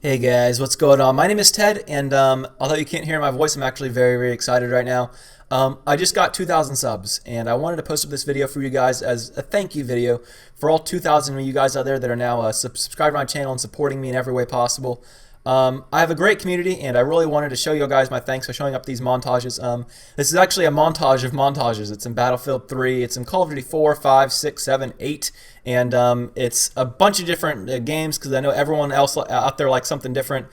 Hey guys, what's going on? My name is Ted, and although you can't hear my voice, I'm actually very, very excited right now. I just got 2,000 subs, and I wanted to post up this video for you guys as a thank you video for all 2,000 of you guys out there that are now subscribed to my channel and supporting me in every way possible. I have a great community, and I really wanted to show you guys my thanks for showing up these montages. This is actually a montage of montages. It's in Battlefield 3, it's in Call of Duty 4, 5, 6, 7, 8, and it's a bunch of different games because I know everyone else out there likes something different.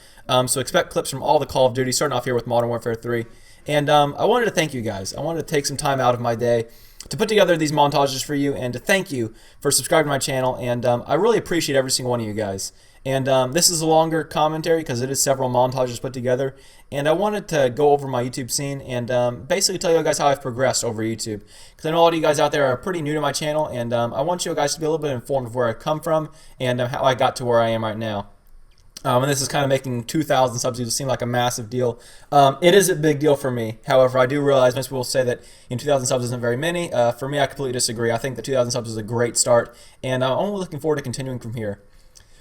So expect clips from all the Call of Duty, starting off here with Modern Warfare 3. And I wanted to thank you guys. I wanted to take some time out of my day to put together these montages for you and to thank you for subscribing to my channel. And I really appreciate every single one of you guys. And this is a longer commentary because it is several montages put together. And I wanted to go over my YouTube scene and basically tell you guys how I've progressed over YouTube. Because I know a lot of you guys out there are pretty new to my channel, and I want you guys to be a little bit informed of where I come from and how I got to where I am right now. And this is kind of making 2,000 subs seem like a massive deal. It is a big deal for me. However, I do realize most people say that 2,000 subs isn't very many. For me, I completely disagree. I think that 2,000 subs is a great start, and I'm only looking forward to continuing from here.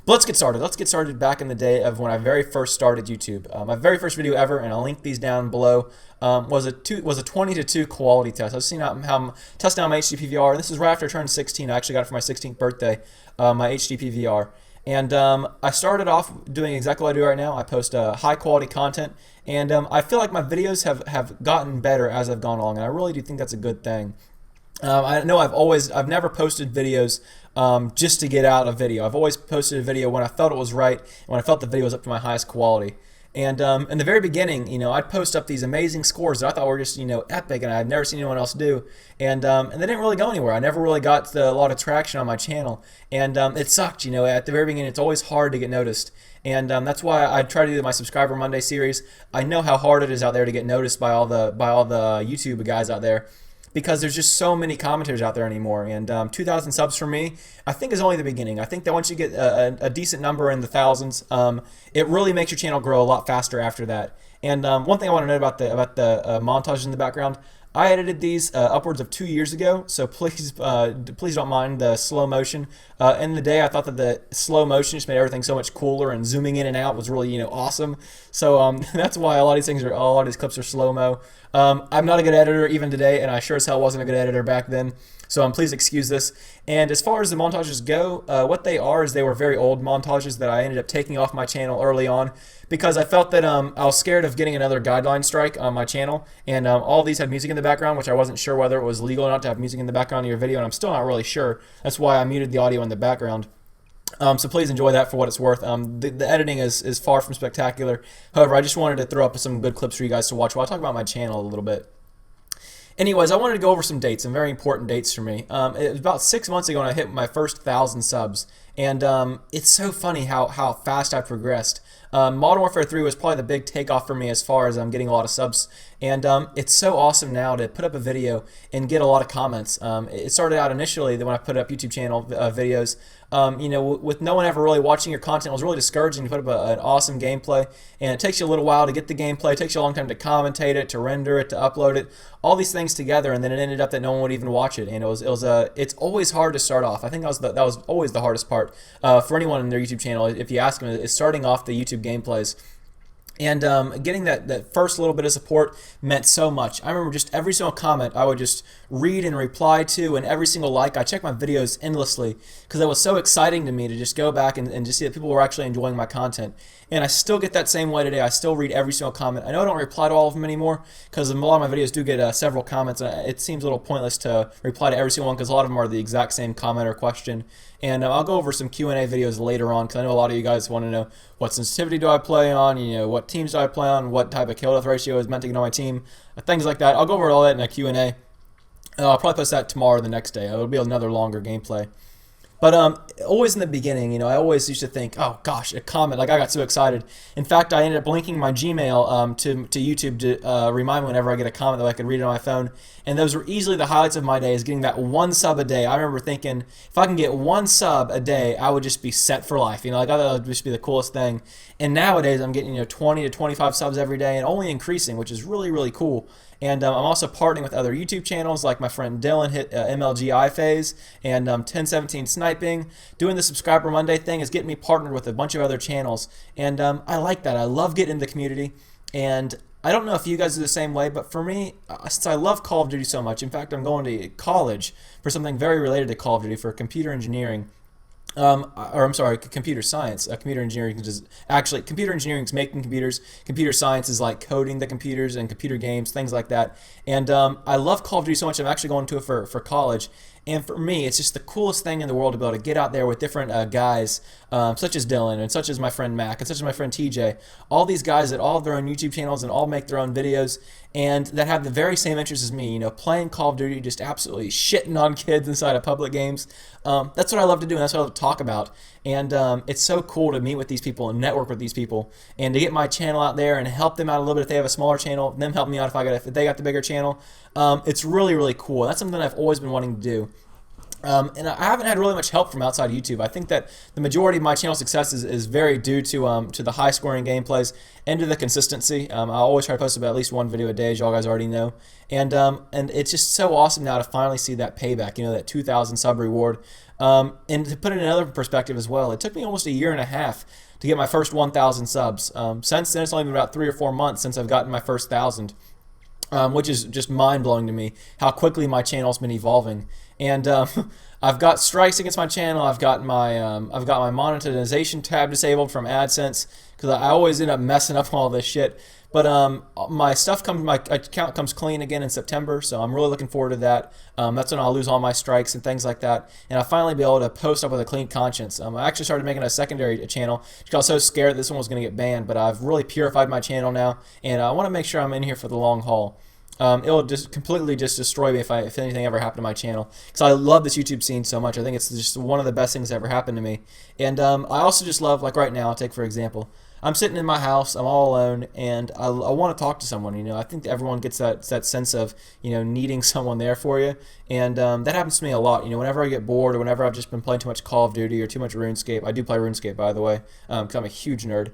But let's get started. Let's get started back in the day of when I very first started YouTube. My very first video ever, and I'll link these down below, was a 20-2 quality test. I was seeing how I'm testing out my HD PVR, and this is right after I turned 16. I actually got it for my 16th birthday, my HD PVR. And I started off doing exactly what I do right now. I post high quality content, and I feel like my videos have gotten better as I've gone along, and I really do think that's a good thing. I know I've never posted videos just to get out a video. I've always posted a video when I felt it was right and when I felt the video was up to my highest quality. And in the very beginning, I'd post up these amazing scores that I thought were just, epic, and I'd never seen anyone else do. And they didn't really go anywhere. I never really got a lot of traction on my channel, and it sucked. At the very beginning, it's always hard to get noticed. And that's why I try to do my Subscriber Monday series. I know how hard it is out there to get noticed by all the YouTube guys out there, because there's just so many commentators out there anymore. And 2,000 subs for me, I think, is only the beginning. I think that once you get a decent number in the thousands, it really makes your channel grow a lot faster after that. And one thing I want to note about the montages in the background, I edited these upwards of 2 years ago, so please don't mind the slow motion. In the day, I thought that the slow motion just made everything so much cooler, and zooming in and out was really awesome. So that's why a lot of these clips are slow mo. I'm not a good editor even today, and I sure as hell wasn't a good editor back then. So please excuse this. And as far as the montages go, what they are is they were very old montages that I ended up taking off my channel early on because I felt that I was scared of getting another guideline strike on my channel. And all these had music in the background, which I wasn't sure whether it was legal or not to have music in the background of your video, and I'm still not really sure. That's why I muted the audio in the background. So please enjoy that for what it's worth. The editing is far from spectacular. However, I just wanted to throw up some good clips for you guys to watch while I talk about my channel a little bit. Anyways, I wanted to go over some dates, some very important dates for me. It was about 6 months ago when I hit my first 1,000 subs, and it's so funny how fast I progressed. Modern Warfare 3 was probably the big takeoff for me as far as getting a lot of subs, and it's so awesome now to put up a video and get a lot of comments. It started out initially when I put up YouTube channel videos, with no one ever really watching your content. It was really discouraging to put up an awesome gameplay, and it takes you a little while to get the gameplay. It takes you a long time to commentate it, to render it, to upload it, all these things together, and then it ended up that no one would even watch it. And it's always hard to start off. I think that was always the hardest part for anyone in their YouTube channel. If you ask them, is starting off the YouTube gameplays. And getting that first little bit of support meant so much. I remember just every single comment I would just read and reply to, and every single like. I checked my videos endlessly because it was so exciting to me to just go back and just see that people were actually enjoying my content. And I still get that same way today. I still read every single comment. I know I don't reply to all of them anymore because a lot of my videos do get several comments, and it seems a little pointless to reply to every single one because a lot of them are the exact same comment or question. And I'll go over some Q&A videos later on because I know a lot of you guys want to know what sensitivity do I play on, what teams do I play on, what type of kill-death ratio is meant to get on my team, things like that. I'll go over all that in a Q&A. I'll probably post that tomorrow or the next day. It'll be another longer gameplay. But always in the beginning, I always used to think, oh gosh, a comment. Like, I got so excited. In fact, I ended up linking my Gmail to YouTube to remind me whenever I get a comment that I could read it on my phone. And those were easily the highlights of my day, is getting that one sub a day. I remember thinking, if I can get one sub a day, I would just be set for life. Like, I thought that would just be the coolest thing. And nowadays, I'm getting 20 to 25 subs every day, and only increasing, which is really, really cool. And I'm also partnering with other YouTube channels, like my friend Dylan hit MLG phase, and 1017 Snipes subscribing, doing the Subscriber Monday thing is getting me partnered with a bunch of other channels, and I like that. I love getting in the community, and I don't know if you guys are the same way, but for me, since I love Call of Duty so much, in fact, I'm going to college for something very related to Call of Duty, for computer engineering. Or I'm sorry, computer science. Computer engineering is actually, computer engineering is making computers. Computer science is like coding the computers and computer games, things like that. And I love Call of Duty so much, I'm actually going to it for college. And for me, it's just the coolest thing in the world to be able to get out there with different guys, such as Dylan, and such as my friend Mac, and such as my friend TJ. All these guys that all have their own YouTube channels and all make their own videos, and that have the very same interests as me. You know, playing Call of Duty, just absolutely shitting on kids inside of public games. That's what I love to do, and that's what I love to talk about. And it's so cool to meet with these people and network with these people, and to get my channel out there and help them out a little bit if they have a smaller channel, them help me out if they got the bigger channel. It's really, really cool. That's something that I've always been wanting to do. And I haven't had really much help from outside of YouTube. I think that the majority of my channel success is very due to the high scoring gameplays and to the consistency. I always try to post about at least one video a day, as y'all guys already know. And it's just so awesome now to finally see that payback, you know, that 2,000 sub reward. And to put it in another perspective as well, it took me almost a year and a half to get my first 1,000 subs. Since then, it's only been about 3 or 4 months since I've gotten my first 1,000. Which is just mind-blowing to me, how quickly my channel's been evolving. And I've got strikes against my channel. I've got my monetization tab disabled from AdSense, because I always end up messing up all this shit. But my account comes clean again in September, so I'm really looking forward to that. That's when I'll lose all my strikes and things like that, and I'll finally be able to post up with a clean conscience. I actually started making a secondary channel because I was so scared this one was going to get banned, but I've really purified my channel now, and I want to make sure I'm in here for the long haul. It'll just completely destroy me if anything ever happened to my channel, because I love this YouTube scene so much. I think it's just one of the best things that ever happened to me. And I also just love, like right now, I'll take for example, I'm sitting in my house, I'm all alone, and I want to talk to someone. You know, I think everyone gets that sense of, you know, needing someone there for you, and that happens to me a lot. You know, whenever I get bored, or whenever I've just been playing too much Call of Duty or too much RuneScape. I do play RuneScape, by the way, because I'm a huge nerd.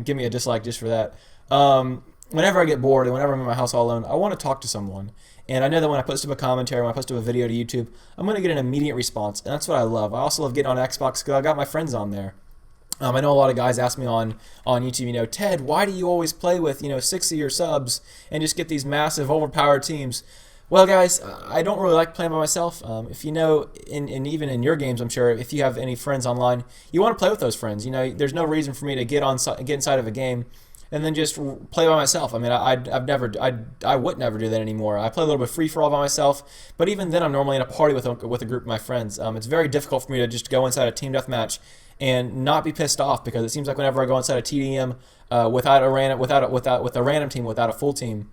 Give me a dislike just for that. Whenever I get bored and whenever I'm in my house all alone, I want to talk to someone. And I know that when I post up a commentary, when I post up a video to YouTube, I'm going to get an immediate response, and that's what I love. I also love getting on Xbox because I got my friends on there. I know a lot of guys ask me on YouTube, you know, Ted, why do you always play with, you know, 60 of your subs and just get these massive overpowered teams? Well, guys, I don't really like playing by myself. If you know, and even in your games, I'm sure, if you have any friends online, you want to play with those friends. You know, there's no reason for me to get inside of a game and then just play by myself. I mean, I would never do that anymore. I play a little bit free-for-all by myself, but even then I'm normally in a party with a group of my friends. It's very difficult for me to just go inside a team deathmatch and not be pissed off, because it seems like whenever I go inside a TDM with a random team, without a full team,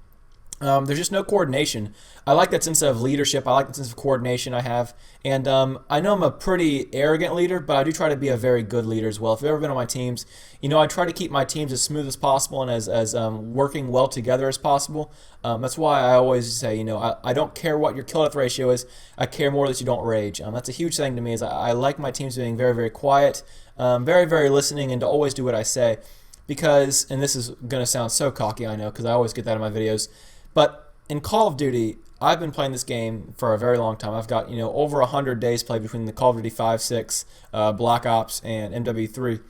there's just no coordination. I like that sense of leadership. I like that sense of coordination I have. And I know I'm a pretty arrogant leader, but I do try to be a very good leader as well. If you've ever been on my teams, you know I try to keep my teams as smooth as possible and as working well together as possible. That's why I always say, you know, I don't care what your kill death ratio is. I care more that you don't rage. That's a huge thing to me. Is I like my teams being very, very quiet, very, very listening, and to always do what I say. Because, and this is going to sound so cocky, I know, because I always get that in my videos, but in Call of Duty, I've been playing this game for a very long time. I've got, you know, over 100 days played between the Call of Duty 5, 6, Black Ops, and MW3.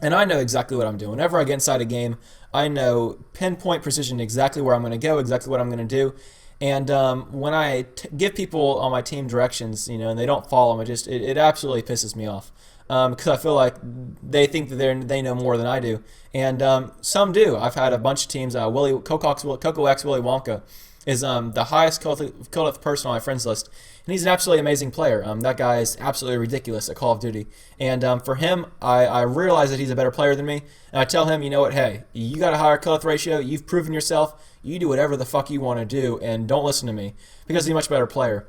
And I know exactly what I'm doing. Whenever I get inside a game, I know pinpoint precision exactly where I'm going to go, exactly what I'm going to do. And when I give people on my team directions, you know, and they don't follow them, it absolutely pisses me off. Because I feel like they think that they know more than I do, and some do. I've had a bunch of teams. Coco X Willy Wonka is the highest kill death person on my friends list, and he's an absolutely amazing player. That guy is absolutely ridiculous at Call of Duty, and for him, I realize that he's a better player than me, and I tell him, you know what, hey, you got a higher kill death ratio. You've proven yourself. You do whatever the fuck you want to do, and don't listen to me, because he's a much better player.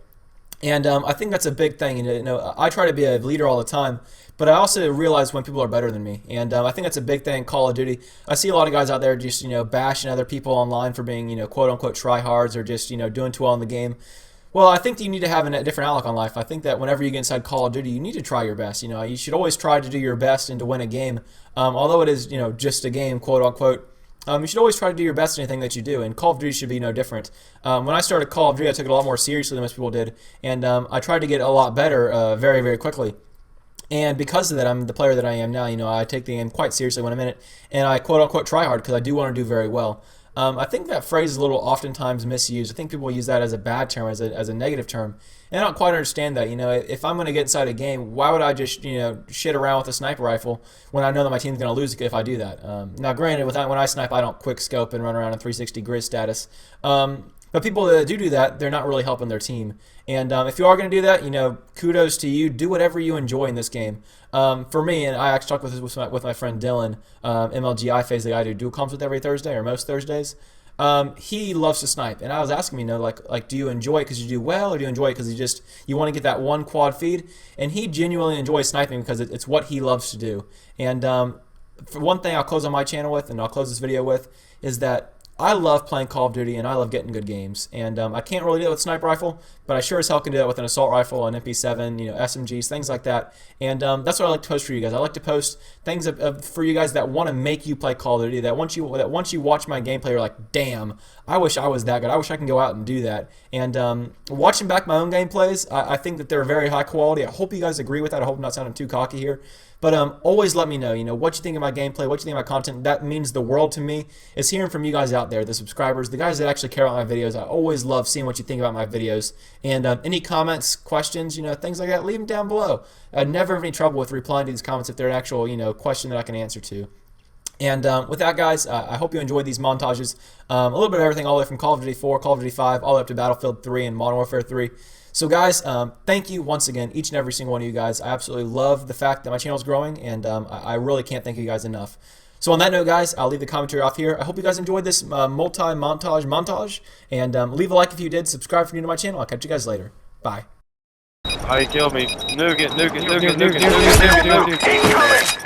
And I think that's a big thing. You know, I try to be a leader all the time, but I also realize when people are better than me. And I think that's a big thing in Call of Duty. I see a lot of guys out there just, you know, bashing other people online for being, you know, quote-unquote tryhards, or just, you know, doing too well in the game. Well, I think that you need to have a different outlook on life. I think that whenever you get inside Call of Duty, you need to try your best. You know, you should always try to do your best and to win a game. Although it is, you know, just a game, quote-unquote, you should always try to do your best in anything that you do, and Call of Duty should be no different. When I started Call of Duty, I took it a lot more seriously than most people did, and I tried to get a lot better very, very quickly. And because of that, I'm the player that I am now. I take the game quite seriously when I'm in it, and I quote-unquote try hard because I do want to do very well. I think that phrase is a little oftentimes misused. I think people use that as a bad term, as a negative term, and I don't quite understand that. If I'm going to get inside a game, why would I just shit around with a sniper rifle when I know that my team's going to lose if I do that? Now, granted, when I snipe, I don't quick scope and run around in 360 grid status. But people that do that, they're not really helping their team. And if you are going to do that, kudos to you. Do whatever you enjoy in this game. For me, and I actually talked with my friend Dylan, MLGI phase that I do dual comps with every Thursday or most Thursdays. He loves to snipe, and I was asking him, like, do you enjoy it because you do well, or do you enjoy it because you want to get that one quad feed? And he genuinely enjoys sniping because it's what he loves to do. And for one thing, I'll close on my channel with, and I'll close this video with, is that I love playing Call of Duty, and I love getting good games. And I can't really do that with sniper rifle, but I sure as hell can do that with an assault rifle, an MP7, SMGs, things like that. And that's what I like to post for you guys. I like to post things for you guys that want to make you play Call of Duty. That once you watch my gameplay, you're like, damn, I wish I was that good. I wish I can go out and do that. And watching back my own gameplays, I think that they're very high quality. I hope you guys agree with that. I hope I'm not sounding too cocky here. But always let me know, what you think of my gameplay, what you think of my content. That means the world to me, is hearing from you guys out there, the subscribers, the guys that actually care about my videos. I always love seeing what you think about my videos. And any comments, questions, things like that, leave them down below. I never have any trouble with replying to these comments if they're an actual, question that I can answer to. And with that, guys, I hope you enjoyed these montages. A little bit of everything, all the way from Call of Duty 4, Call of Duty 5, all the way up to Battlefield 3 and Modern Warfare 3. So guys, thank you once again, each and every single one of you guys. I absolutely love the fact that my channel is growing, and I really can't thank you guys enough. So on that note, guys, I'll leave the commentary off here. I hope you guys enjoyed this montage, and leave a like if you did. Subscribe if you're new to my channel. I'll catch you guys later. Bye. Oh, he killed me. Nuke it.